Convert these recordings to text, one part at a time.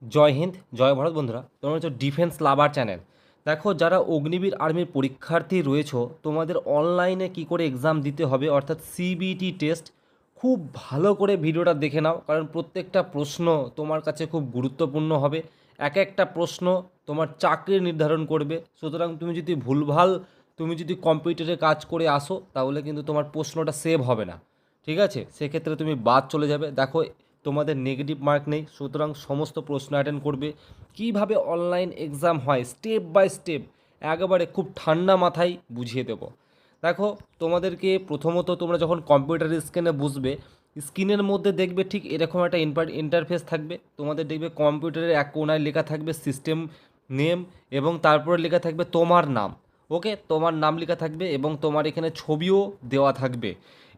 জয় হিন্দ, জয় ভারত বন্ধুরা। তোমরা হচ্ছে ডিফেন্স লাভার চ্যানেল। দেখো, যারা অগ্নিবীর আর্মির পরীক্ষার্থী রয়েছো, তোমাদের অনলাইনে কি করে এক্সাম দিতে হবে অর্থাৎ সিবিটি টেস্ট, খুব ভালো করে ভিডিওটা দেখে নাও, কারণ প্রত্যেকটা প্রশ্ন তোমার কাছে খুব গুরুত্বপূর্ণ হবে। এক একটা প্রশ্ন তোমার চাকরি নির্ধারণ করবে। সুতরাং তুমি যদি কম্পিউটারে কাজ করে আসো, তাহলে কিন্তু তোমার প্রশ্নটা সেভ হবে না। ঠিক আছে, সেক্ষেত্রে তুমি বাদ চলে যাবে। দেখো, তোমাদের নেগেটিভ মার্ক নেই, সুতরাং সমস্ত প্রশ্ন অ্যাটেন্ড করবে। কিভাবে অনলাইন এক্সাম হয় স্টেপ বাই স্টেপ একেবারে খুব ঠান্ডা মাথায় বুঝিয়ে দেবো। দেখো, তোমাদেরকে প্রথমত তোমরা যখন কম্পিউটার স্ক্রিনে বুঝবে, স্ক্রিনের মধ্যে দেখবে ঠিক এরকম একটা ইন্টারফেস থাকবে। তোমাদের দেখবে কম্পিউটারের এক কোণায় লেখা থাকবে সিস্টেম নেম, এবং তারপরে লেখা থাকবে তোমার নাম। ওকে, তোমার নাম লেখা থাকবে এবং তোমার এখানে ছবিও দেওয়া থাকবে।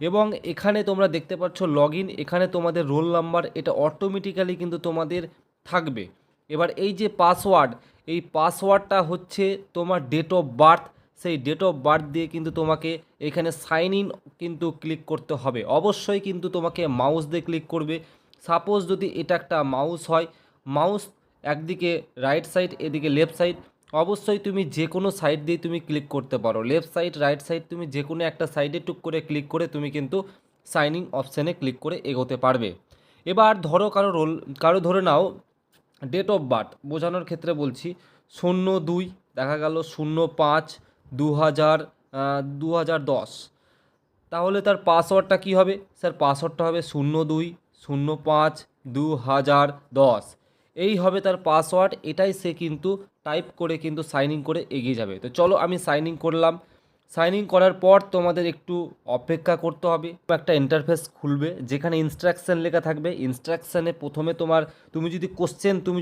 এবং এখানে তোমরা দেখতে পাচ্ছ লগ ইন, এখানে তোমাদের রোল নাম্বার, এটা অটোমেটিক্যালি কিন্তু তোমাদের থাকবে। এবার এই যে পাসওয়ার্ড, এই পাসওয়ার্ডটা হচ্ছে তোমার ডেট অফ বার্থ। সেই ডেট অফ বার্থ দিয়ে কিন্তু তোমাকে এখানে সাইন ইন কিন্তু ক্লিক করতে হবে। অবশ্যই কিন্তু তোমাকে মাউস দিয়ে ক্লিক করবে। সাপোজ যদি এটা একটা মাউস হয়, মাউস একদিকে রাইট সাইড, এদিকে লেফট সাইড, অবশ্যই তুমি যে কোনো সাইড দিয়ে তুমি ক্লিক করতে পারো। লেফট সাইড, রাইট সাইড, তুমি যে কোনো একটা সাইডে টুক করে ক্লিক করে তুমি কিন্তু সাইনিং অপশানে ক্লিক করে এগোতে পারবে। এবার ধরো কারো ধরে নাও ডেট অফ বার্থ বোঝানোর ক্ষেত্রে বলছি, 02 দেখা গেল 05 2000 2010। তাহলে তার পাসওয়ার্ডটা কী হবে? স্যার পাসওয়ার্ডটা হবে 02-05-2010। এই হবে তার পাসওয়ার্ড। এটাই সে কিন্তু টাইপ করে কিন্তু সাইন ইন করে এগিয়ে যাবে। তো চলো, আমি সাইন ইন করলাম। সাইন ইন করার পর তোমাদের একটু অপেক্ষা করতে হবে। একটা ইন্টারফেস খুলবে যেখানে ইনস্ট্রাকশান লেখা থাকবে। ইনস্ট্রাকশানে প্রথমে তুমি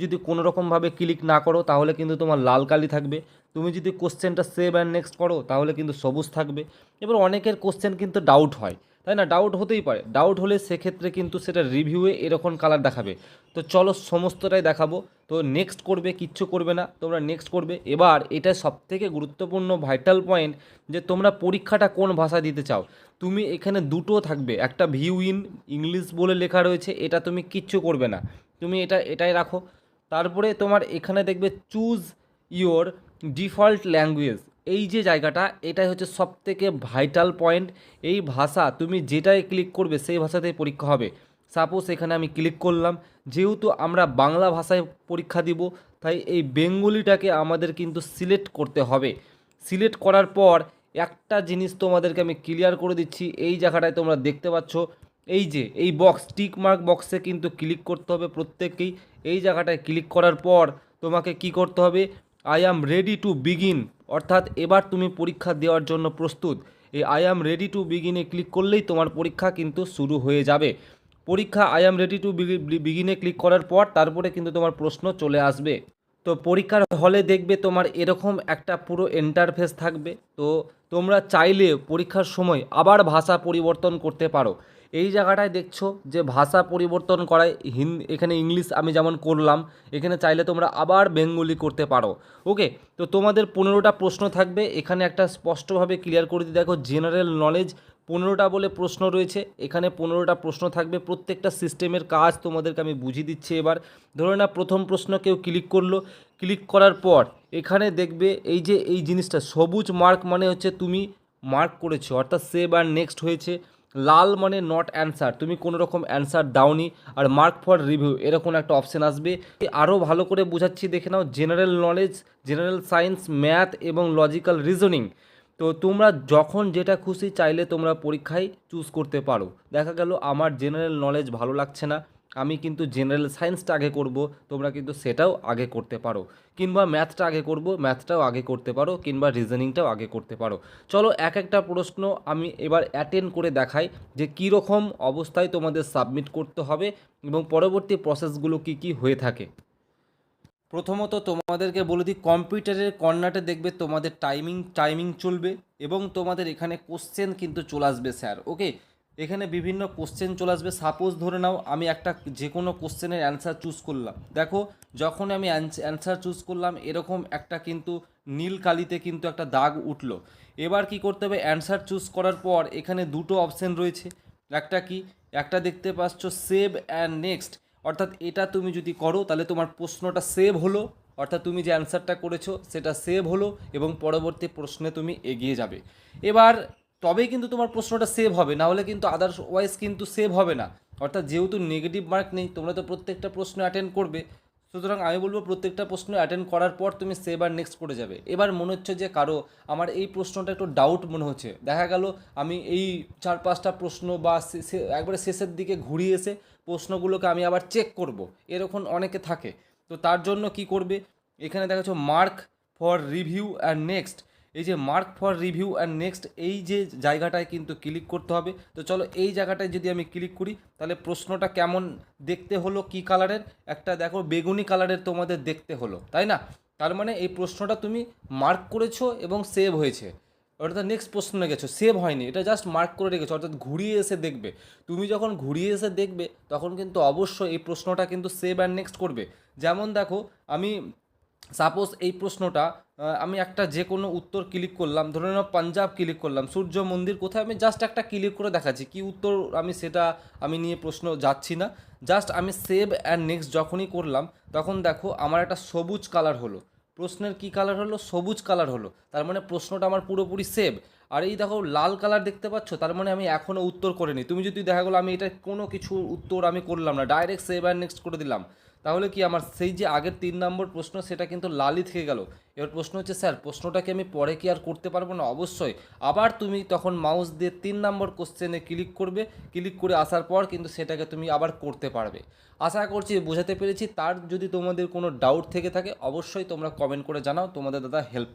যদি কোনো রকমভাবে ক্লিক না করো, তাহলে কিন্তু তোমার লাল কালি থাকবে। তুমি যদি কোশ্চেনটা সেভ অ্যান্ড নেক্সট করো, তাহলে কিন্তু সবুজ থাকবে। এবার অনেকের কোশ্চেন কিন্তু ডাউট হয়, তাই না? ডাউট হতেই পারে। ডাউট হলে সেক্ষেত্রে কিন্তু সেটা রিভিউয়ে এরকম কালার দেখাবে। তো চলো, সমস্তটাই দেখাবো। তো নেক্সট করবে, কিচ্ছু করবে না, তোমরা নেক্সট করবে। এবার এটা সবথেকে গুরুত্বপূর্ণ ভাইটাল পয়েন্ট, যে তোমরা পরীক্ষাটা কোন ভাষা দিতে চাও। তুমি এখানে দুটো থাকবে, একটা ভিউ ইন ইংলিশ বলে লেখা রয়েছে, এটা তুমি কিচ্ছু করবে না, তুমি এটাই রাখো। তারপরে তোমার এখানে দেখবে চুজ ইওর ডিফল্ট ল্যাঙ্গুয়েজ, এই যে জায়গাটা, এটাই হচ্ছে সবথেকে ভাইটাল পয়েন্ট। এই ভাষা তুমি যেটাই ক্লিক করবে সেই ভাষাতেই পরীক্ষা হবে। সাপোজ এখানে আমি ক্লিক করলাম, যেহেতু আমরা বাংলা ভাষায় পরীক্ষা দিব, তাই এই বেঙ্গলিটাকে আমাদের কিন্তু সিলেক্ট করতে হবে। সিলেক্ট করার পর একটা জিনিস তোমাদেরকে আমি ক্লিয়ার করে দিচ্ছি, এই জায়গাটায় তোমরা দেখতে পাচ্ছ, এই যে এই বক্স টিক মার্ক বক্সে কিন্তু ক্লিক করতে হবে প্রত্যেককেই। এই জায়গাটায় ক্লিক করার পর তোমাকে কি করতে হবে? I am ready to begin, অর্থাৎ এবার তুমি পরীক্ষা দেওয়ার জন্য প্রস্তুত। এই আই অ্যাম রেডি টু বিগিনে ক্লিক করলেই তোমার পরীক্ষা কিন্তু শুরু হয়ে যাবে। পরীক্ষা আই অ্যাম রেডি টু বিগিনে ক্লিক করার পর তারপরে কিন্তু তোমার প্রশ্ন চলে আসবে। তো পরীক্ষার হলে দেখবে তোমার এরকম একটা পুরো ইন্টারফেস থাকবে। তো তোমরা চাইলে পরীক্ষার সময় আবার ভাষা পরিবর্তন করতে পারো। এই জায়গাটায় দেখছো যে ভাষা পরিবর্তন করায় এখানে ইংলিশ আমি যেমন করলাম, এখানে চাইলে তোমরা আবার বেঙ্গলি করতে পারো। ওকে, তো তোমাদের 15টা প্রশ্ন থাকবে। এখানে একটা স্পষ্টভাবে ক্লিয়ার করে দিই, দেখো জেনারেল নলেজ 15টা বলে প্রশ্ন রয়েছে। এখানে 15টা প্রশ্ন থাকবে, প্রত্যেকটা সিস্টেমের কাজ তোমাদেরকে আমি বুঝিয়ে দিচ্ছি। এবার ধরো না, প্রথম প্রশ্ন কেউ ক্লিক করলো, ক্লিক করার পর এখানে দেখবে এই যে এই জিনিসটা সবুজ মার্ক মানে হচ্ছে তুমি মার্ক করেছো, অর্থাৎ সেভ আর নেক্সট হয়েছে। লাল মানে নট অ্যান্সার, তুমি কোনো রকম অ্যান্সার দাওনি। আর মার্ক ফর রিভিউ এরকম একটা অপশান আসবে। আরও ভালো করে বোঝাচ্ছি, দেখে নাও। General knowledge, general science, math এবং লজিক্যাল রিজনিং। তো তোমরা যখন যেটা খুশি চাইলে তোমরা পরীক্ষায় চুজ করতে পারো। দেখা গেল আমার জেনারেল নলেজ ভালো লাগছে না, আমি কিন্তু জেনারেল সায়েন্সটা আগে করব, তোমরা কিন্তু সেটাও আগে করতে পারো। কিংবা ম্যাথটা আগে করব, ম্যাথটাও আগে করতে পারো, কিংবা রিজনিংটাও আগে করতে পারো। চলো, এক একটা প্রশ্ন আমি এবার অ্যাটেন্ড করে দেখাই যে কীরকম অবস্থায় তোমাদের সাবমিট করতে হবে এবং পরবর্তী প্রসেসগুলো কী কী হয়ে থাকে। প্রথমত তোমাদেরকে বলে দিই, কম্পিউটারের কর্নারে দেখবে তোমাদের টাইমিং চলবে এবং তোমাদের এখানে কোশ্চেন কিন্তু চলে আসবে স্যার। ওকে, এখানে বিভিন্ন কোশ্চেন চলে আসবে। সাপোজ ধরে নাও আমি একটা যে কোনো কোশ্চেনের অ্যান্সার চুজ করলাম। দেখো, যখন আমি অ্যান্সার চুজ করলাম, এরকম একটা কিন্তু নীল কালিতে কিন্তু একটা দাগ উঠলো। এবার কি করতে হবে? অ্যান্সার চুজ করার পর এখানে দুটো অপশান রয়েছে। একটা কি, একটা দেখতে পাচ্ছ সেভ অ্যান্ড নেক্সট, অর্থাৎ এটা তুমি যদি করো তাহলে তোমার প্রশ্নটা সেভ হলো, অর্থাৎ তুমি যে অ্যান্সারটা করেছো সেটা সেভ হলো এবং পরবর্তী প্রশ্নে তুমি এগিয়ে যাবে। এবার তবেই কিন্তু তোমার প্রশ্নটা সেভ হবে, না হলে কিন্তু আদারওয়াইজ কিন্তু সেভ হবে না। অর্থাৎ যেহেতু নেগেটিভ মার্ক নেই, তোমরা তো প্রত্যেকটা প্রশ্ন অ্যাটেন্ড করবে, সুতরাং আমি বলবো প্রত্যেকটা প্রশ্ন অ্যাটেন্ড করার পর তুমি সেভ আর নেক্সট করে যাবে। এবার মনে হচ্ছে যে কারো আমার এই প্রশ্নটা একটু ডাউট মনে হচ্ছে, দেখা গেল আমি এই 4-5টা প্রশ্ন বা একবারে শেষের দিকে ঘুরিয়ে এসে প্রশ্নগুলোকে আমি আবার চেক করব, এরকম অনেকে থাকে। তো তার জন্য কি করবে, এখানে দেখা যাচ্ছে mark for review and next, এই যে mark for review and next এই যে জায়গাটায় কিন্তু ক্লিক করতে হবে। তো চলো এই জায়গাটায় যদি আমি ক্লিক করি তাহলে প্রশ্নটা কেমন দেখতে হলো, কি কালারের, একটা দেখো বেগুনি কালারের তোমাদের দেখতে হলো, তাই না? তার মানে এই প্রশ্নটা তুমি মার্ক করেছো এবং সেভ হয়েছে, অর্থাৎ নেক্সট প্রশ্নে গেছো, সেভ হয়নি, এটা জাস্ট মার্ক করে রেখেছো, অর্থাৎ ঘুরিয়ে এসে দেখবে। তুমি যখন ঘুরিয়ে এসে দেখবে তখন কিন্তু অবশ্যই এই প্রশ্নটা কিন্তু সেভ অ্যান্ড নেক্সট করবে। যেমন দেখো আমি সাপোজ এই প্রশ্নটা আমি একটা যে কোনো উত্তর ক্লিক করলাম, ধরে নাও পাঞ্জাব ক্লিক করলাম, সূর্য মন্দির কোথায়, আমি জাস্ট একটা ক্লিক করে দেখাচ্ছি কি উত্তর, আমি সেটা আমি নিয়ে প্রশ্ন যাচ্ছি না, জাস্ট আমি সেভ অ্যান্ড নেক্সট যখনই করলাম তখন দেখো আমার একটা সবুজ কালার হলো, প্রশ্নের কি কালার হলো, সবুজ কালার হলো, তার মানে প্রশ্নটা আমার পুরোপুরি সেভ। আর এই দেখো লাল কালার দেখতে পাচ্ছ, তার মানে আমি এখনও উত্তর করিনি। তুমি যদি দেখা গেলো আমি এটা কোনো কিছু উত্তর আমি করলাম না, ডাইরেক্ট সেভ অ্যান্ড নেক্সট করে দিলাম, তাহলে কি আমার সেই যে আগের 3 নম্বর প্রশ্ন সেটা কিন্তু লালই থেকে গেল। এবার প্রশ্ন হচ্ছে স্যার প্রশ্নটা কি আমি পরে কি আর করতে পারবো না? অবশ্যই। আবার তুমি তখন মাউস দিয়ে 3 নম্বর কোশ্চেনে ক্লিক করবে, ক্লিক করে আসার পর কিন্তু সেটাকে তুমি আবার করতে পারবে। আশা করছি বোঝাতে পেরেছি। তার যদি তোমাদের কোনো ডাউট থেকে থাকে অবশ্যই তোমরা কমেন্ট করে জানাও, তোমাদের দাদা হেল্প